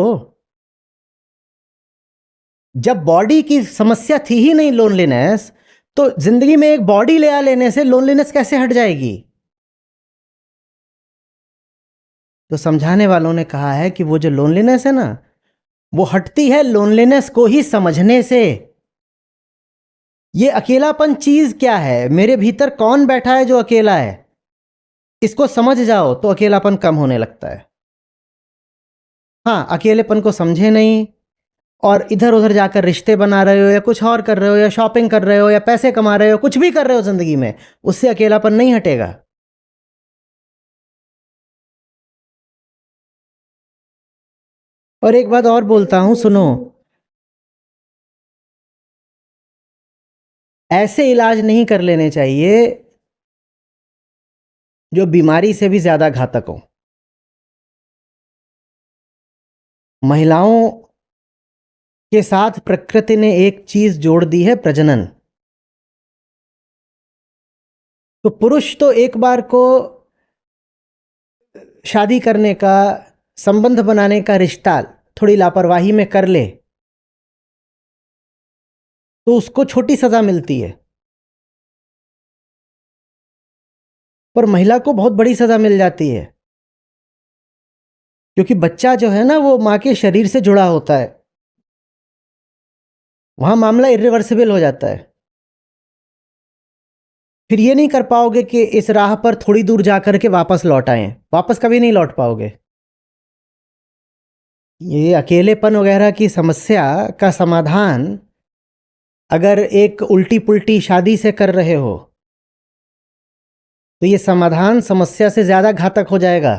जब बॉडी की समस्या थी ही नहीं लोनलीनेस, तो जिंदगी में एक बॉडी ले आ लेने से लोनलीनेस कैसे हट जाएगी? तो समझाने वालों ने कहा है कि वो जो लोनलीनेस है ना, वो हटती है लोनलीनेस को ही समझने से। ये अकेलापन चीज क्या है, मेरे भीतर कौन बैठा है जो अकेला है, इसको समझ जाओ तो अकेलापन कम होने लगता है। हाँ, अकेलेपन को समझे नहीं और इधर उधर जाकर रिश्ते बना रहे हो या कुछ और कर रहे हो या शॉपिंग कर रहे हो या पैसे कमा रहे हो, कुछ भी कर रहे हो जिंदगी में, उससे अकेलापन नहीं हटेगा। और एक बात और बोलता हूं सुनो, ऐसे इलाज नहीं कर लेने चाहिए जो बीमारी से भी ज्यादा घातक हो। महिलाओं के साथ प्रकृति ने एक चीज जोड़ दी है, प्रजनन। तो पुरुष तो एक बार को शादी करने का, संबंध बनाने का रिश्ता थोड़ी लापरवाही में कर ले तो उसको छोटी सजा मिलती है, पर महिला को बहुत बड़ी सजा मिल जाती है, क्योंकि बच्चा जो है ना वो मां के शरीर से जुड़ा होता है। वहां मामला इरिवर्सिबल हो जाता है। फिर ये नहीं कर पाओगे कि इस राह पर थोड़ी दूर जाकर के वापस लौट आए, वापस कभी नहीं लौट पाओगे। ये अकेलेपन वगैरह की समस्या का समाधान अगर एक उल्टी पुल्टी शादी से कर रहे हो तो ये समाधान समस्या से ज्यादा घातक हो जाएगा।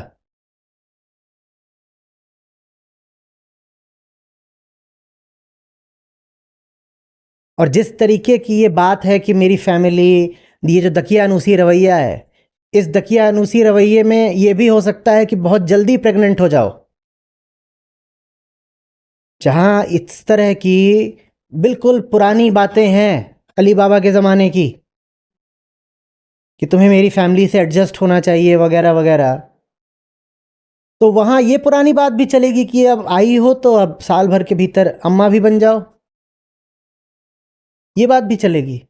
और जिस तरीके की ये बात है कि मेरी फैमिली, ये जो दकियानूसी रवैया है, इस दकियानूसी रवैये में ये भी हो सकता है कि बहुत जल्दी प्रेग्नेंट हो जाओ। जहां इस तरह की बिल्कुल पुरानी बातें हैं अली बाबा के ज़माने की, कि तुम्हें मेरी फैमिली से एडजस्ट होना चाहिए वगैरह वगैरह, तो वहां ये पुरानी बात भी चलेगी कि अब आई हो तो अब साल भर के भीतर अम्मा भी बन जाओ। ये बात भी चलेगी।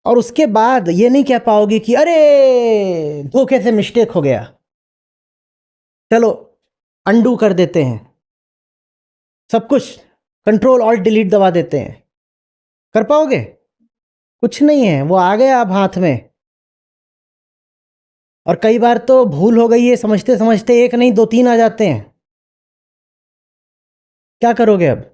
और उसके बाद ये नहीं कह पाओगे कि अरे धोखे से मिस्टेक हो गया, चलो अंडू कर देते हैं सब कुछ, कंट्रोल ऑल्ट डिलीट दबा देते हैं। कर पाओगे? कुछ नहीं है, वो आ गया अब हाथ में। और कई बार तो भूल हो गई है, समझते समझते एक नहीं दो तीन आ जाते हैं। क्या करोगे अब?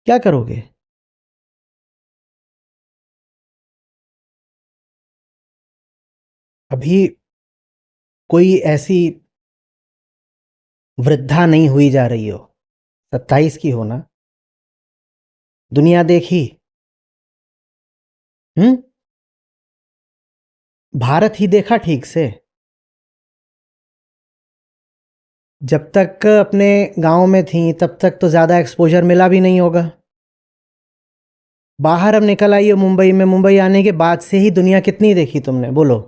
क्या करोगे? अभी कोई ऐसी वृद्धा नहीं हुई जा रही हो, 27 की हो ना, दुनिया देखी। हम्म। भारत ही देखा ठीक से। जब तक अपने गांव में थी तब तक तो ज़्यादा एक्सपोजर मिला भी नहीं होगा। बाहर अब निकल आई हो मुंबई में, मुंबई आने के बाद से ही दुनिया कितनी देखी तुमने, बोलो?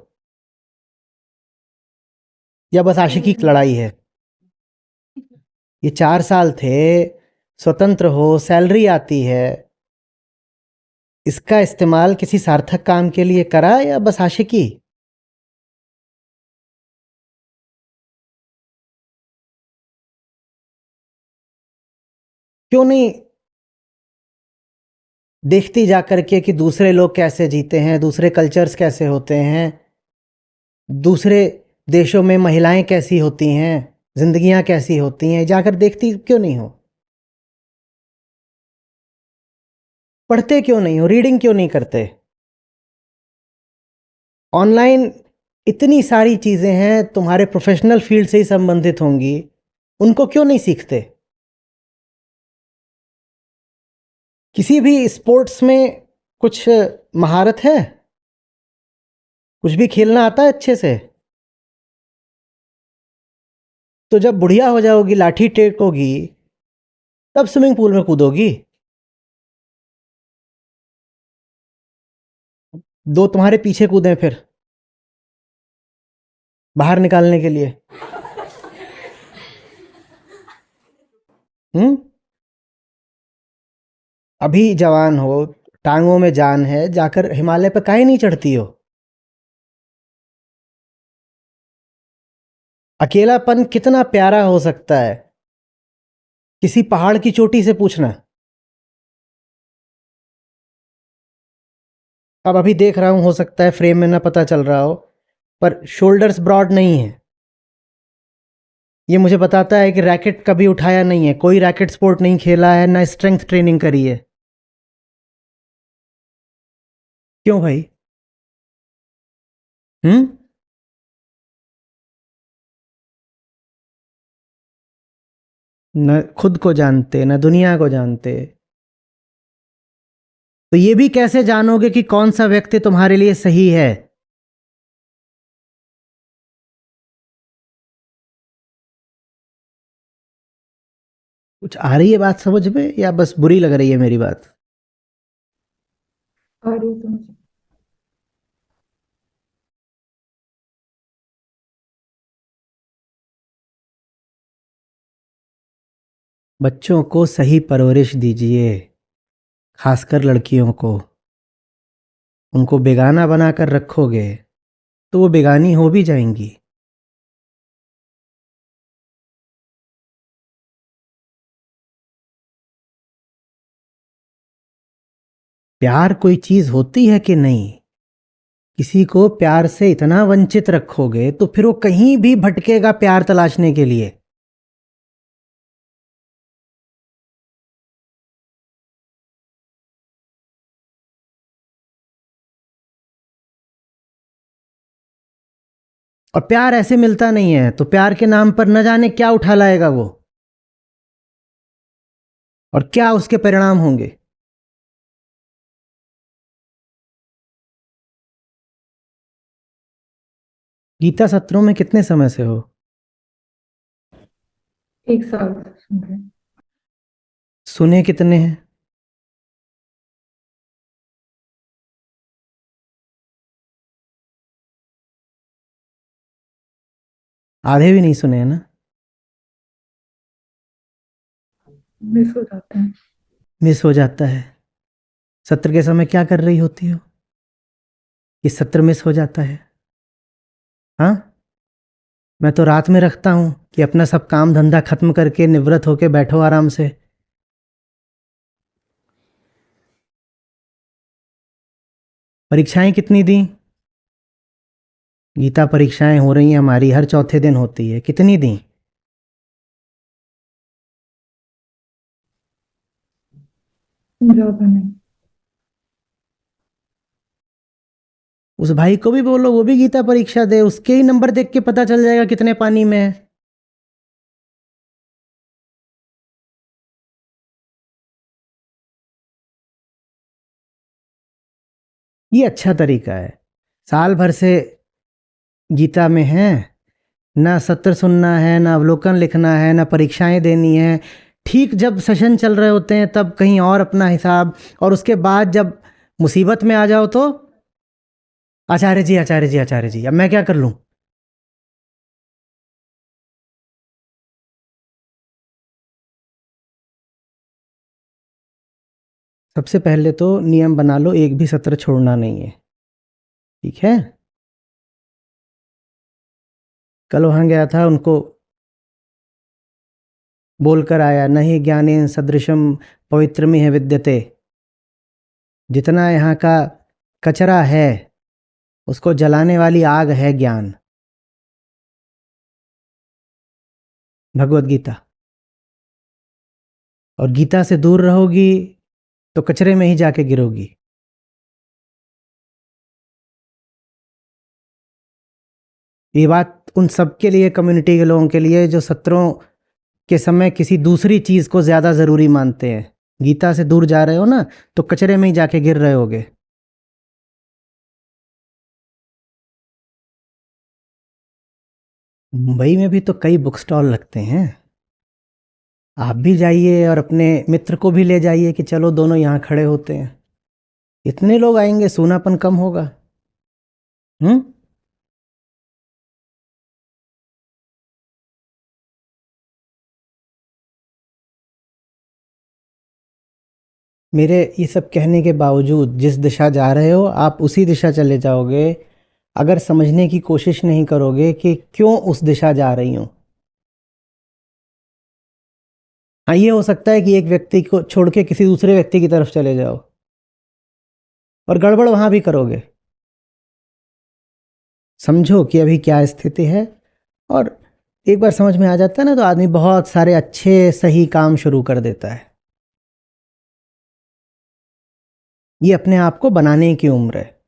या बस आशिकी की लड़ाई है? ये 4 साल थे, स्वतंत्र हो, सैलरी आती है, इसका इस्तेमाल किसी सार्थक काम के लिए करा या बस आशिकी? क्यों नहीं देखती जा करके कि दूसरे लोग कैसे जीते हैं, दूसरे कल्चर्स कैसे होते हैं, दूसरे देशों में महिलाएं कैसी होती हैं, जिंदगियां कैसी होती हैं, जाकर देखती क्यों नहीं हो? पढ़ते क्यों नहीं हो? रीडिंग क्यों नहीं करते? ऑनलाइन इतनी सारी चीज़ें हैं तुम्हारे प्रोफेशनल फील्ड से ही संबंधित होंगी, उनको क्यों नहीं सीखते? किसी भी स्पोर्ट्स में कुछ महारत है? कुछ भी खेलना आता है अच्छे से? तो जब बुढ़िया हो जाओगी, लाठी टेकोगी, तब स्विमिंग पूल में कूदोगी? दो तुम्हारे पीछे कूदें फिर बाहर निकालने के लिए? हम्म। अभी जवान हो, टांगों में जान है, जाकर हिमालय पे काहे नहीं चढ़ती हो? अकेलापन कितना प्यारा हो सकता है, किसी पहाड़ की चोटी से पूछना। अब अभी देख रहा हूँ, हो सकता है फ्रेम में ना पता चल रहा हो, पर शोल्डर्स ब्रॉड नहीं है। ये मुझे बताता है कि रैकेट कभी उठाया नहीं है, कोई रैकेट स्पोर्ट नहीं खेला है, ना स्ट्रेंथ ट्रेनिंग करी है। क्यों भाई? हम्म। न खुद को जानते न दुनिया को जानते, तो ये भी कैसे जानोगे कि कौन सा व्यक्ति तुम्हारे लिए सही है? कुछ आ रही है बात समझ में या बस बुरी लग रही है मेरी बात? आ रही है समझ। बच्चों को सही परवरिश दीजिए, खासकर लड़कियों को। उनको बेगाना बनाकर रखोगे तो वो बेगानी हो भी जाएंगी। प्यार कोई चीज होती है कि नहीं? किसी को प्यार से इतना वंचित रखोगे तो फिर वो कहीं भी भटकेगा प्यार तलाशने के लिए। और प्यार ऐसे मिलता नहीं है, तो प्यार के नाम पर न जाने क्या उठा लाएगा वो, और क्या उसके परिणाम होंगे। गीता सत्रों में कितने समय से हो? 1 साल सुन रहे। सुने कितने हैं? आधे भी नहीं सुने हैं ना? मिस हो जाते हैं। मिस हो जाता है। सत्र के समय क्या कर रही होती हो कि सत्र मिस हो जाता है? हाँ, मैं तो रात में रखता हूं कि अपना सब काम धंधा खत्म करके निवृत्त होके बैठो आराम से। परीक्षाएं कितनी दी? गीता परीक्षाएं हो रही हैं हमारी, हर चौथे दिन होती है, कितनी दी? ज्यादा नहीं। उस भाई को भी बोलो वो भी गीता परीक्षा दे, उसके ही नंबर देख के पता चल जाएगा कितने पानी में है। ये अच्छा तरीका है। साल भर से गीता में है, ना सत्र सुनना है, ना अवलोकन लिखना है, ना परीक्षाएं देनी है। ठीक जब सेशन चल रहे होते हैं तब कहीं और अपना हिसाब, और उसके बाद जब मुसीबत में आ जाओ तो आचार्य जी आचार्य जी आचार्य जी, अब मैं क्या कर लूं? सबसे पहले तो नियम बना लो, एक भी सत्र छोड़ना नहीं है, ठीक है? कल वहां गया था, उनको बोलकर आया, नहीं ज्ञानेन सदृशम पवित्रमिह विद्यते। जितना यहाँ का कचरा है उसको जलाने वाली आग है ज्ञान, भगवत गीता। और गीता से दूर रहोगी तो कचरे में ही जाके गिरोगी। ये बात उन सब के लिए, कम्युनिटी के लोगों के लिए जो सत्रों के समय किसी दूसरी चीज को ज्यादा जरूरी मानते हैं। गीता से दूर जा रहे हो ना, तो कचरे में ही जाके गिर रहे होगे। मुंबई में भी तो कई बुक स्टॉल लगते हैं, आप भी जाइए और अपने मित्र को भी ले जाइए कि चलो दोनों यहाँ खड़े होते हैं। इतने लोग आएंगे, सूनापन कम होगा। हम्म। मेरे ये सब कहने के बावजूद जिस दिशा जा रहे हो आप उसी दिशा चले जाओगे, अगर समझने की कोशिश नहीं करोगे कि क्यों उस दिशा जा रही हूं। हाँ, ये हो सकता है कि एक व्यक्ति को छोड़ के किसी दूसरे व्यक्ति की तरफ चले जाओ और गड़बड़ वहां भी करोगे। समझो कि अभी क्या स्थिति है, और एक बार समझ में आ जाता है ना, तो आदमी बहुत सारे अच्छे सही काम शुरू कर देता है। ये अपने आप को बनाने की उम्र है।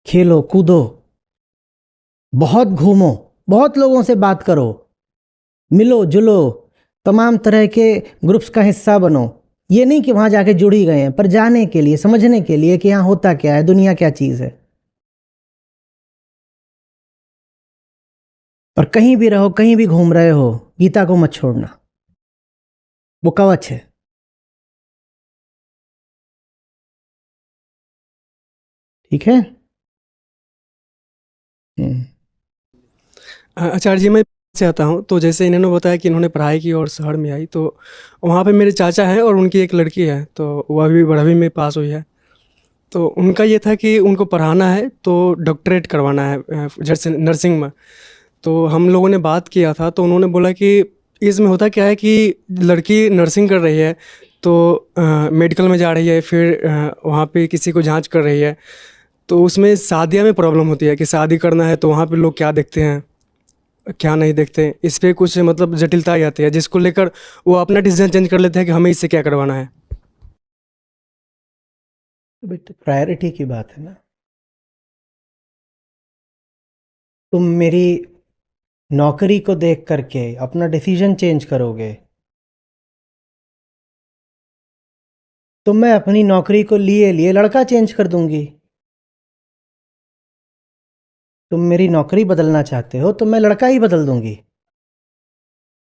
खेलो कूदो, बहुत घूमो, बहुत लोगों से बात करो, मिलो जुलो, तमाम तरह के ग्रुप्स का हिस्सा बनो। ये नहीं कि वहां जाके जुड़ ही गए हैं, पर जाने के लिए, समझने के लिए कि यहाँ होता क्या है, दुनिया क्या चीज है। और कहीं भी रहो, कहीं भी घूम रहे हो, गीता को मत छोड़ना, वो कवच है। ठीक है। हम्म। आचार्य जी, मैं से आता हूँ। तो जैसे इन्होंने बताया कि इन्होंने पढ़ाई की और शहर में आई, तो वहाँ पे मेरे चाचा हैं और उनकी एक लड़की है, तो वह भी 12वीं में पास हुई है। तो उनका ये था कि उनको पढ़ाना है तो डॉक्टरेट करवाना है जैसे नर्सिंग में। तो हम लोगों ने बात किया था, तो उन्होंने बोला कि इसमें होता क्या है कि लड़की नर्सिंग कर रही है तो मेडिकल में जा रही है, फिर वहाँ पे किसी को जांच कर रही है, तो उसमें शादियाँ में प्रॉब्लम होती है कि शादी करना है तो वहाँ पे लोग क्या देखते हैं क्या नहीं देखते, इस पे कुछ मतलब जटिलता आ जाती है, जिसको लेकर वो अपना डिसीजन चेंज कर लेते हैं कि हमें इससे क्या करवाना है। बेटा, प्रायोरिटी की बात है ना। तुम मेरी नौकरी को देख करके अपना डिसीजन चेंज करोगे तो मैं अपनी नौकरी को लिए लिए लड़का चेंज कर दूंगी। तुम मेरी नौकरी बदलना चाहते हो तो मैं लड़का ही बदल दूंगी।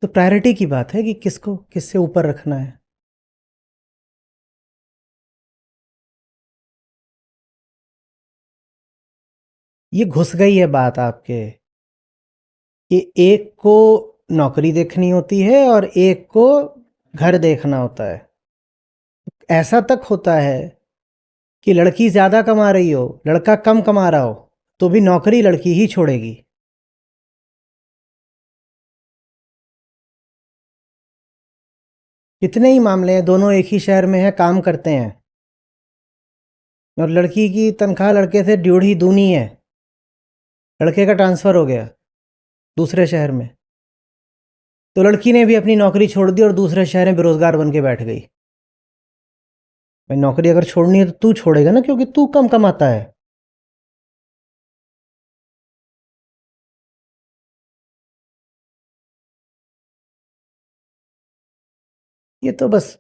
तो प्रायोरिटी की बात है कि किसको किससे ऊपर रखना है। ये घुस गई है बात आपके कि एक को नौकरी देखनी होती है और एक को घर देखना होता है। ऐसा तक होता है कि लड़की ज़्यादा कमा रही हो, लड़का कम कमा रहा हो, तो भी नौकरी लड़की ही छोड़ेगी। कितने ही मामले हैं, दोनों एक ही शहर में हैं, काम करते हैं और लड़की की तनख्वाह लड़के से ड्यूढ़ी दूनी है। लड़के का ट्रांसफ़र हो गया दूसरे शहर में, तो लड़की ने भी अपनी नौकरी छोड़ दी और दूसरे शहर में बेरोज़गार बन के बैठ गई। भाई नौकरी अगर छोड़नी है तो तू छोड़ेगा ना, क्योंकि तू कम कमाता है। ये तो बस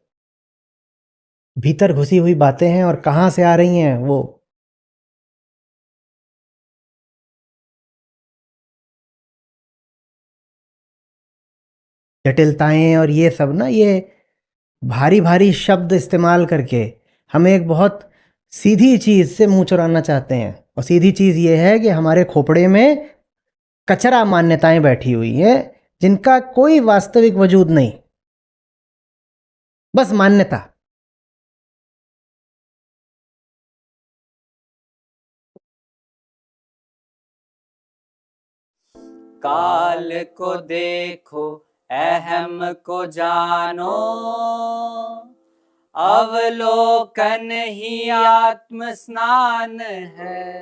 भीतर घुसी हुई बातें हैं और कहाँ से आ रही हैं वो जटिलताएं और ये सब ना, ये भारी भारी शब्द इस्तेमाल करके हम एक बहुत सीधी चीज़ से मुंह चुराना चाहते हैं। और सीधी चीज़ ये है कि हमारे खोपड़े में कचरा मान्यताएं बैठी हुई हैं जिनका कोई वास्तविक वजूद नहीं, बस मान्यता। काल को देखो अहम को जानो, अवलोकन ही आत्म स्नान है।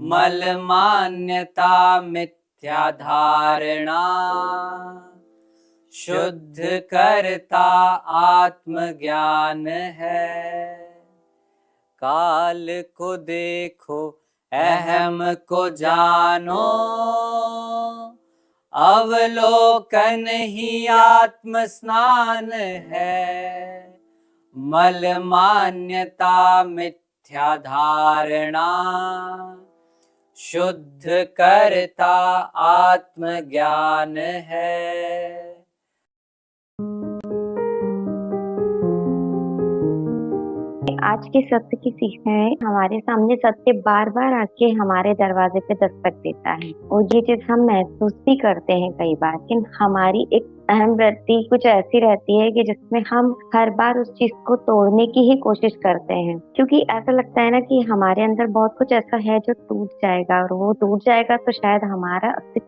मल मान्यता मिथ्या धारणा, शुद्ध करता आत्म ज्ञान है। काल को देखो अहम को जानो, अवलोकन ही आत्म स्नान है। मल मान्यता मिथ्या धारणा, शुद्ध करता आत्म ज्ञान है। आज के सत्य की सीख है, हमारे सामने सत्य बार बार आके हमारे दरवाजे पे दस्तक देता है और ये चीज हम महसूस भी करते हैं कई बार। लेकिन हमारी एक अहम वृत्ति कुछ ऐसी रहती है कि जिसमें हम हर बार उस चीज को तोड़ने की ही कोशिश करते हैं, क्योंकि ऐसा लगता है ना कि हमारे अंदर बहुत कुछ ऐसा है जो टूट जाएगा और वो टूट जाएगा तो शायद हमारा अस्तित्व